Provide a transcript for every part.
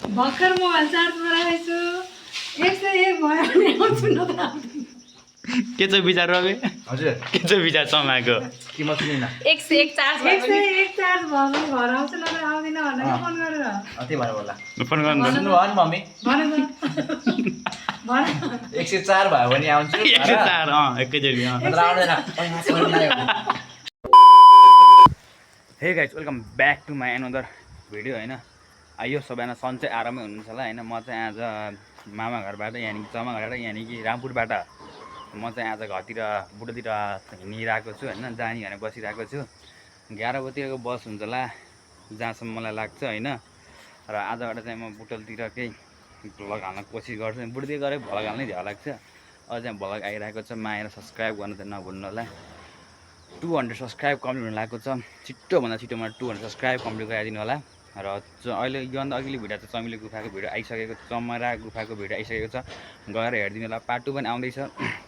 भर्खर मोबाइल चार्जमा राखेको छु 101 भयो भने आउँछु न त के छ विचार रवि हजुर के छ विचार समाएको कि म सुनिन 101 चार्ज भयो 101 चार्ज भयो भने घर आउँछु न त आउँदिन भनेर फोन गरेर त्यही भएर होला फोन गर्नु सुन्नु भयो नि मम्मी भन त भन 104 भयो भने आउँछु 104 एकैचोटि नत्र आउँदैन hey guys welcome back to my another video होइन यो सबैजना सन्चै आरामै हुनुहुन्छ होला होइन म चाहिँ आज मामा घरबाट यानि कि चमा घरबाट यानि कि रामपुरबाट म चाहिँ आज घरतिर बुढोतिर हिँडिरहेको छु होइन जाने भनेर बसिरहेको छु 11 बजीतिरको बस हुन्छ होला जहाँसम्म मलाई लाग्छ होइन र आजबाट चाहिँ म बुटलतिर केही भ्लग हाल्न कोसिस गर्छु बुढोतिर गएर भ्लग हाल्नै झ्याउ लाग्छ अझ चाहिँ भ्लग आइरहेको छ माएर सब्सक्राइब गर्न चाहिँ नभुल्नु होला 200 सब्सक्राइब कम्प्लिट हुन लागेको छ छिट्टोभन्दा छिट्टो मलाई 200 सब्सक्राइब कम्प्लिट गराइदिनु होला र अहिले योभन्दा अघिल्लो भिडियो चाहिँ चमेली गुफाको भिडियो आइसकेको छ चमरा गुफाको भिडियो आइसकेको छ गएर हेरिदिनु होला पार्ट 2 पनि आउँदैछ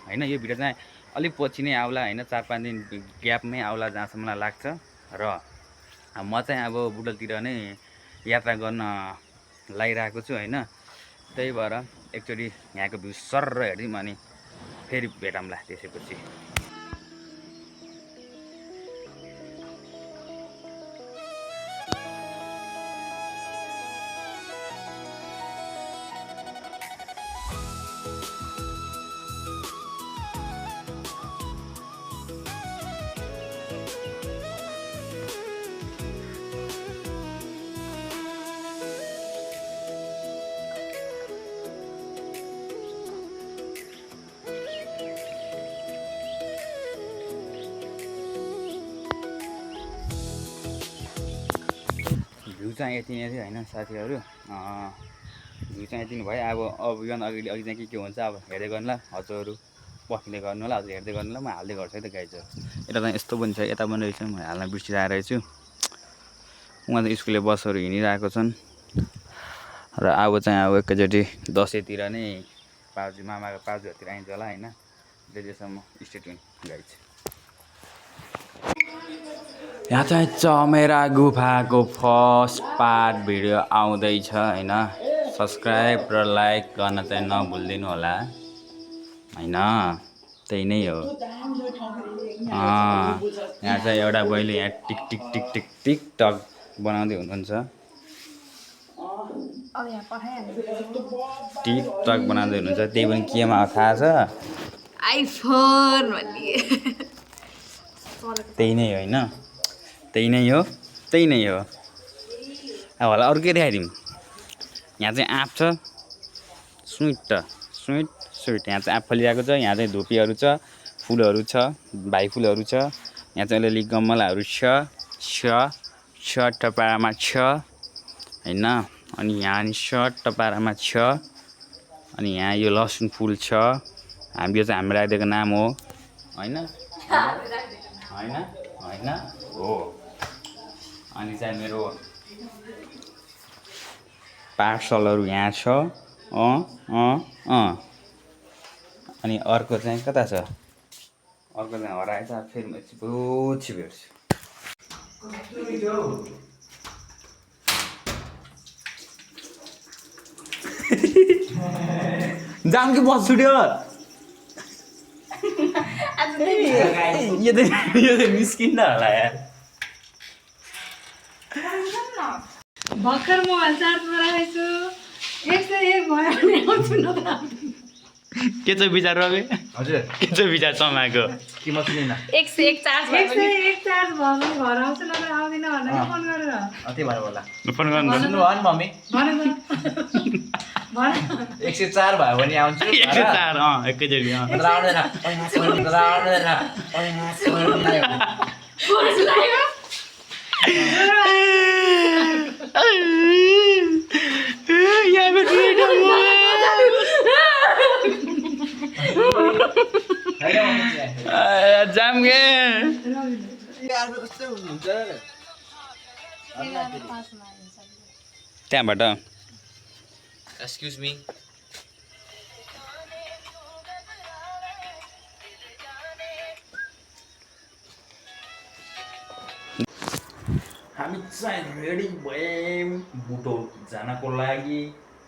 होइन यो भिडियो चाहिँ अलिक पछि नै आउला होइन 4-5 दिन ग्यापमै आउला जहाँसम्म मलाई लाग्छ र म चाहिँ अब बुटलतिर नै यात्रा गर्न लागिरहेको छु होइन त्यही भएर एकचोटि यहाँको भ्यू सर्र हेरिदिउँ अनि फेरि भेटौँला त्यसैपछि भ्यू चाहिँ यति नै थियो होइन साथीहरू भ्यू चाहिँ यति नै भयो अब योभन्दा अघि चाहिँ के हुन्छ अब हेर्दै गर्नु ल हजुरहरू पक्रिँदै गर्नु होला हजुर हेर्दै गर्नु ल म हाल्दै गर्छु है त गाइज यता चाहिँ यस्तो पनि छ यता पनि रहेछ म हाल्न बिर्सिरहेको रहेछु उहाँ चाहिँ स्कुलले बसहरू हिँडिरहेको छन् र अब चाहिँ अब एकैचोटि दसैँतिर नै मामाको पाजुहरूतिर आइन्छ होला होइन त्यतिसम्म स्टे ट्युन गाइज यहाँ चाहिँ चमेरा गुफाको फर्स्ट पार्ट भिडियो आउँदैछ होइन सब्सक्राइब र लाइक गर्न चाहिँ नभुलिदिनु होला होइन त्यही नै हो यहाँ चाहिँ एउटा बहिनी यहाँ टिक टिक टिक टिक टिक टक बनाउँदै हुनुहुन्छ टिक टक बनाउँदै हुनुहुन्छ त्यही पनि केमा थाहा छ आइफोन भन्ने त्यही नै होइन त्यही नै हो त्यही नै हो अब होला अरू के देखाइदिउँ यहाँ चाहिँ आँप छ स्विट स्विट स्विट यहाँ चाहिँ आँप फलिरहेको छ यहाँ चाहिँ धुपीहरू छ फुलहरू छ भाइफुलहरू छ यहाँ चाहिँ अलिअलि गमलाहरू छ टपारामा छ होइन अनि यहाँ नि टपारामा छ अनि यहाँ यो लसुन फुल छ यो चाहिँ हामी राखिदिएको नाम हो होइन होइन होइन हो अनि चाहिँ मेरो पार्सलहरू यहाँ छ अनि अर्को चाहिँ कता छ अर्को चाहिँ हराएछ फेरि म पछि भेट्छु जाम कि बस छुट्यो यो त निस्किन्न होला यार भर्खर मोबाइल चार्जमा राखेको छु 101 भयो भने आउँछु न त के छ विचार रवि हजुर के छ विचार समाएको कि म सुनिन 101 चार्ज भयो 101 चार्ज भयो भने घर आउँछु न त आउँदिन भनेर फोन गरेर त्यही भएर होला फोन गर्नु सुन्नु भयो नि मम्मी भन त भन 104 भयो भने आउँछु 104 एकैचोटि नत्र आउँदैन फोर्स लाग्यो जामगे त्यहाँबाट एक्सक्युज मी हामी चाहिँ रेडी भयौँ बुटोल जानको लागि।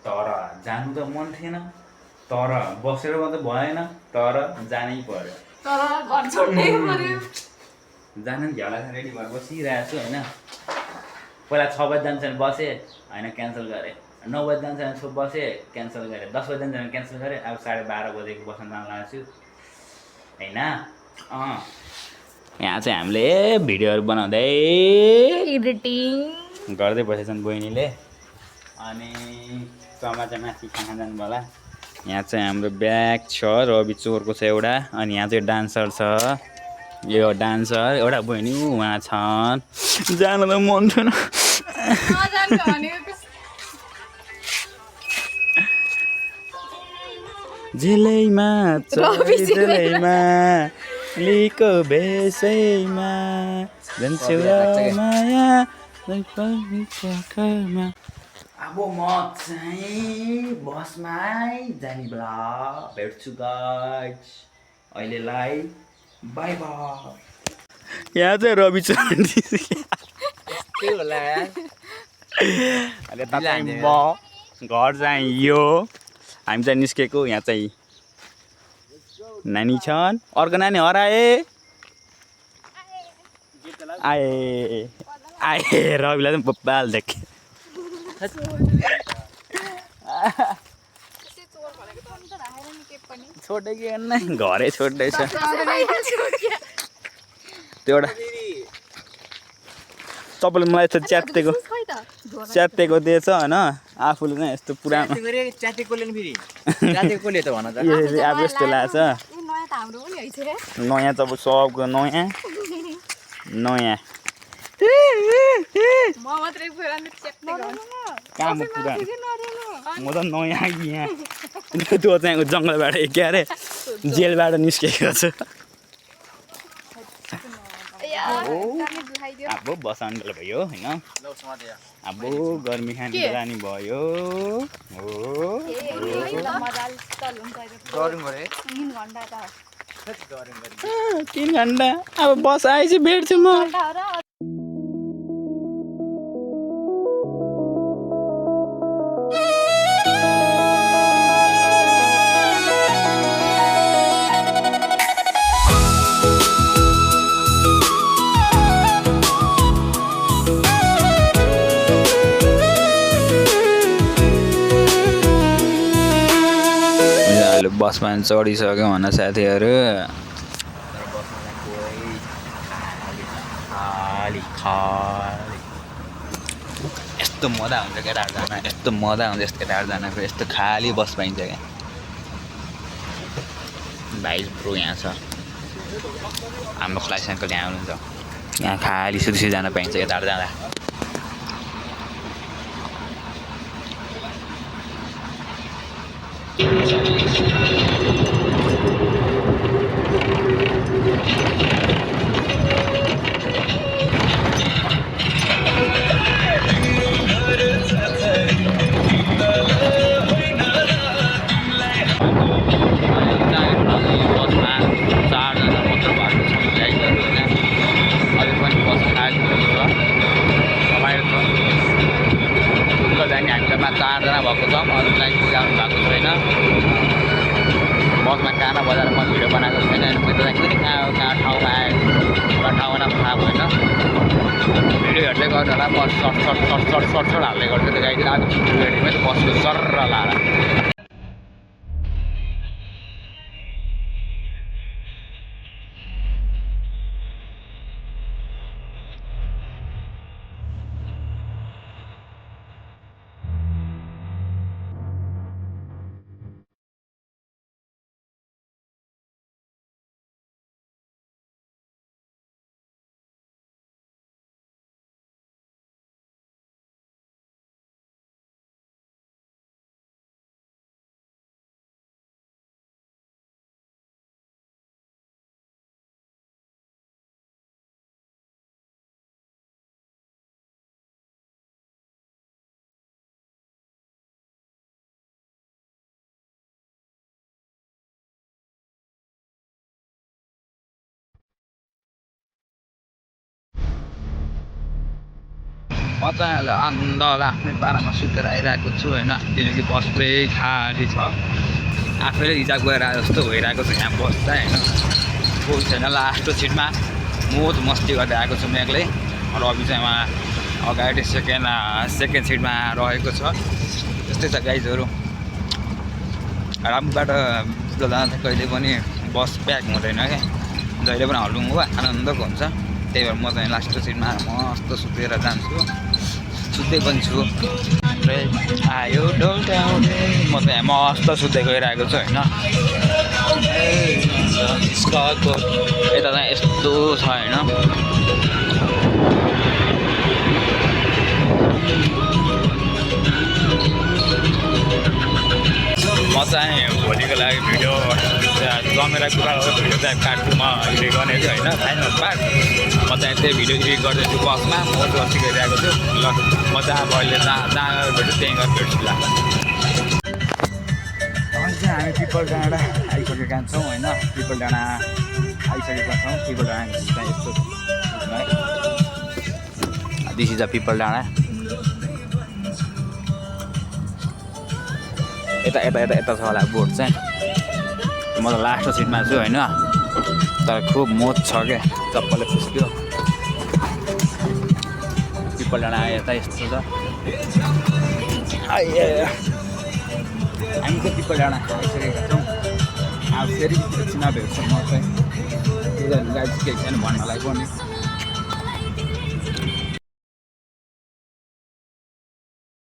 तर जानु त मन थिएन, तर बसेर मात्रै भएन, तर जानै पर्यो। तर घर छोड्नै पर्यो। जानु नि झ्याला रेडी भएर बसिरहेको छु होइन। पहिला 6 बजी जान्छ भने बसेँ होइन, क्यान्सल गरेँ। 9 बजी जान्छ भने बसेँ, क्यान्सल गरेँ। 10 बजी जान्छ भने क्यान्सल गरेँ। अब 12:30 बजेको बस्न जान लागेको छु होइन। यहाँ चाहिँ हामीले भिडियोहरू बनाउँदै एडिटिङ गर्दै बसेछन् बहिनीले। अनि चमा चाहिँ माथि खाना जानुभयो होला। यहाँ चाहिँ हाम्रो ब्याग छ, रवि चोरको छ एउटा। अनि यहाँ चाहिँ डान्सर छ, यो डान्सर एउटा बहिनी उहाँ छन्। जान त मन छैन। नजानु भनेको झेलैमा झेलैमा लिको भेषैमा जान्छु माया। अब म चाहिँ बसमा जाने बेला भेट्छु गाइज। अहिलेलाई बाई बाई। यहाँ चाहिँ रवि चन्द्र त्यही होला यार। अहिले त चाहिँ म घर चाहिँ यो हामी चाहिँ निस्केको। यहाँ चाहिँ नानी छन्, अर्को नानी हराए आए आए। रविलाई चाहिँ बब्बाल देखे छोडे कि नै घरै छोड्दैछ त्यो एउटा। तपाईँले मलाई यस्तो च्यातेको दिएछ होइन, आफूले चाहिँ यस्तो पुरानो च्याते कसले नि फेरि च्याते कसले त भन त। अब यस्तो लाग्छ। नयाँ त अब सबको नयाँ नयाँ म मात्रै पुरानो च्याप्ने कहाँ म पुरानो, म त नयाँ यहाँ। त्यो चाहिँ जङ्गलबाट के अरे जेलबाट निस्केको छु। अब बसाउने बेला भयो होइन। अब गर्मी खाने जाने भयो हो। 3 घन्टा अब बस आएपछि भेट्छु म। बसमा चढिसक्यो भन्न साथीहरू। खाली खाली यस्तो मजा हुन्छ केटाहरू जान, यस्तो मजा हुन्छ यस्तो केटाहरू जानको। यस्तो खाली बस पाइन्छ क्या। भाइ ब्रो यहाँ छ, हाम्रो फ्लाइट साइकल यहाँ हुनुहुन्छ। यहाँ खाली सुधुसी जान पाइन्छ केटाहरू जाँदा। चारजना भएको छौँ, अरू चाहिँ पुगाउनु भएको छैन। बसमा काना बजाएर म भिडियो बनाएको छैन। अनि मैले चाहिँ कुनै कहाँ ठाउँमा आएँ, एउटा ठाउँमा नाम थाहा भएन। भिडियो हेर्दै गर्नु होला। बस सर्ट हाल्दै गर्छु त्यो गाइड। अब भिडियोमा बसको सर्र लाएर म चाहिँ अहिले अन्धला आफ्नै पारामा सुतेर आइरहेको छु होइन किनकि बस पुरै खाली छ आफैले रिजर्भ गरेर आए जस्तो भइरहेको छ यहाँ बस चाहिँ होइन कोही छैन लास्टको सिटमा मोज मस्ती गर्दै आएको छु म एक्लै रवि चाहिँ उहाँ अगाडि सेकेन्ड सिटमा रहेको छ त्यस्तै छ गाइजहरू राम्रोबाट जाँदा कहिले पनि बस प्याक हुँदैन क्या जहिले पनि हल्लुङ्गो आनन्दको हुन्छ त्यही भएर म चाहिँ लास्टको सिटमा मस्त सुतेर जान्छु सुत्दै पनि छु आयो डोल्टाउने म चाहिँ मस्त सुत्दै गइरहेको छु होइन यता चाहिँ यस्तो छ होइन म चाहिँ भोलिको लागि भिडियो जमेरा कुराको भिडियो चाहिँ काट्छु म एडिट गर्ने छु होइन फाइनल पार्ट म चाहिँ त्यही भिडियो एडिट गर्दैछु बसमा मोज बस्ती गरिरहेको छु ल म चाहिँ अब अहिले जहाँ भेट्छु त्यहीँ गएर भेट्छु ल अहिले चाहिँ हामी पिपल डाँडा आइसकेका छौँ होइन पिपल डाँडा आइसकेका छौँ पिपल डाँडा चाहिँ यस्तो दिस इज अ पिपल डाँडा यता छ होला बोर्ड चाहिँ म त लास्टको सिटमा छु होइन तर खुब मोज छ क्या चप्पलले फुस्क्यो पिपल डाँडा यता यस्तो छ हामी चाहिँ पिपल डाँडा आइसकेका छौँ अब फेरि एकछिन भेट्छु म चाहिँ केही छैन भन्नलाई पनि